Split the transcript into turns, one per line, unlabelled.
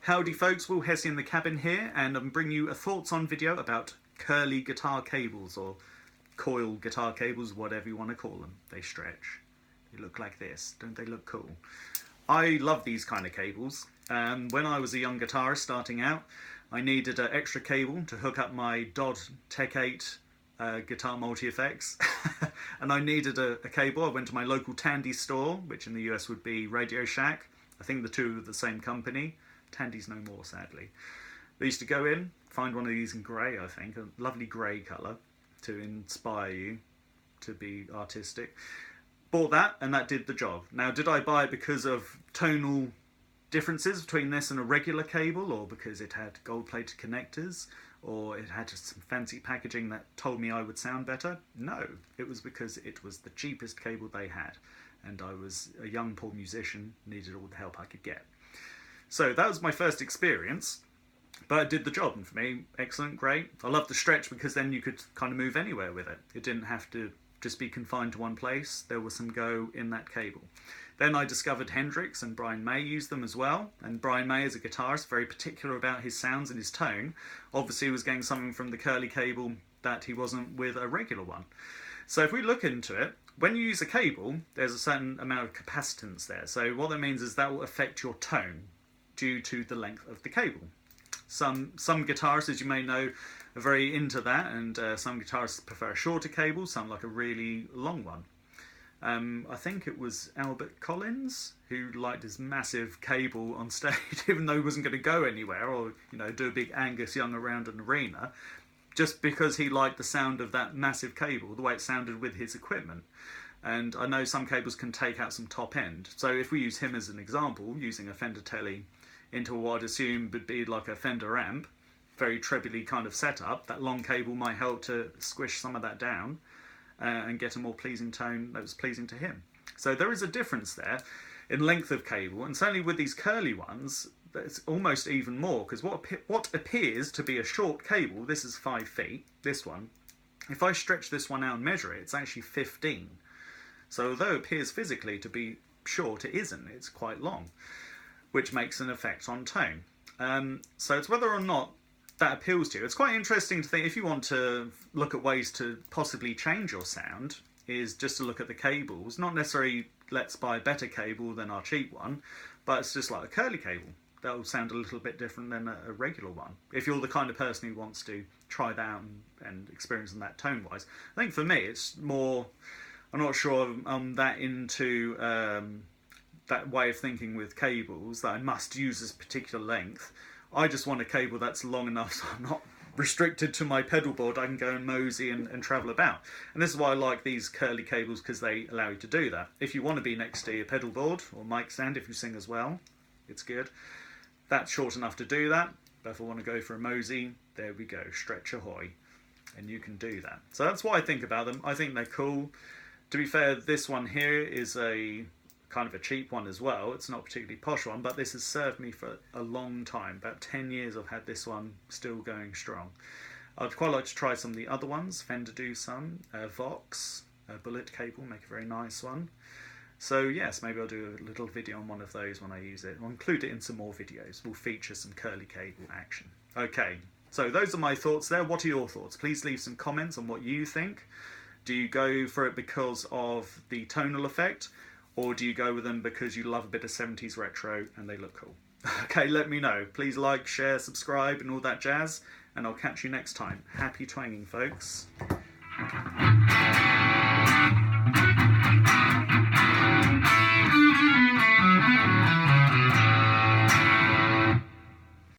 Howdy folks, Will Hessey in the cabin here, and I'm bringing you a thoughts on video about curly guitar cables, or coiled guitar cables, whatever you want to call them. They stretch. They look like this. Don't they look cool? I love these kind of cables. When I was a young guitarist starting out, I needed an extra cable to hook up my Dodd Tech 8 guitar multi-effects, and I needed a cable. I went to my local Tandy store, which in the US would be Radio Shack. I think the two are the same company. Tandy's no more, sadly. I used to go in, find one of these in grey, I think, a lovely grey colour to inspire you to be artistic. Bought that, and that did the job. Now, did I buy it because of tonal differences between this and a regular cable, or because it had gold-plated connectors, or it had just some fancy packaging that told me I would sound better? No, it was because it was the cheapest cable they had, and I was a young poor musician, needed all the help I could get. So that was my first experience, but it did the job, and for me, excellent, great. I loved the stretch because then you could kind of move anywhere with it. It didn't have to just be confined to one place. There was some go in that cable. Then I discovered Hendrix, and Brian May used them as well. And Brian May, as a guitarist, very particular about his sounds and his tone. Obviously, he was getting something from the curly cable that he wasn't with a regular one. So if we look into it, when you use a cable, there's a certain amount of capacitance there. So what that means is that will affect your tone due to the length of the cable. Some guitarists, as you may know, are very into that, and some guitarists prefer a shorter cable, some like a really long one. I think it was Albert Collins who liked his massive cable on stage, even though he wasn't going to go anywhere or do a big Angus Young around an arena, just because he liked the sound of that massive cable, the way it sounded with his equipment. And I know some cables can take out some top end. So if we use him as an example, using a Fender Tele into what I'd assume would be like a Fender amp, very trebly kind of setup, that long cable might help to squish some of that down and get a more pleasing tone that was pleasing to him. So there is a difference there in length of cable, and certainly with these curly ones, it's almost even more, because what appears to be a short cable, this is 5 feet, this one, if I stretch this one out and measure it, it's actually 15. So although it appears physically to be short, it isn't, it's quite long, which makes an effect on tone. So it's whether or not that appeals to you. It's quite interesting to think, if you want to look at ways to possibly change your sound, is just to look at the cables. Not necessarily let's buy a better cable than our cheap one, but it's just like a curly cable. That will sound a little bit different than a regular one, if you're the kind of person who wants to try that out and experience that tone-wise. I think for me, it's more, I'm not sure I'm that into that way of thinking with cables, that I must use this particular length. I just want a cable that's long enough so I'm not restricted to my pedal board. I can go and mosey and travel about. And this is why I like these curly cables, because they allow you to do that. If you want to be next to your pedal board or mic stand, if you sing as well, it's good. That's short enough to do that. But if I want to go for a mosey, there we go, stretch ahoy. And you can do that. So that's what I think about them. I think they're cool. To be fair, this one here is a kind of a cheap one as well. It's not a particularly posh one, but this has served me for a long time. About 10 years I've had this one still going strong. I'd quite like to try some of the other ones. Fender do some. Vox, a bullet cable, make a very nice one. So yes, maybe I'll do a little video on one of those when I use it. I'll include it in some more videos. We'll feature some curly cable action. Okay, so those are my thoughts there. What are your thoughts? Please leave some comments on what you think. Do you go for it because of the tonal effect? Or do you go with them because you love a bit of 70s retro and they look cool? Okay, let me know. Please like, share, subscribe and all that jazz. And I'll catch you next time. Happy twanging, folks.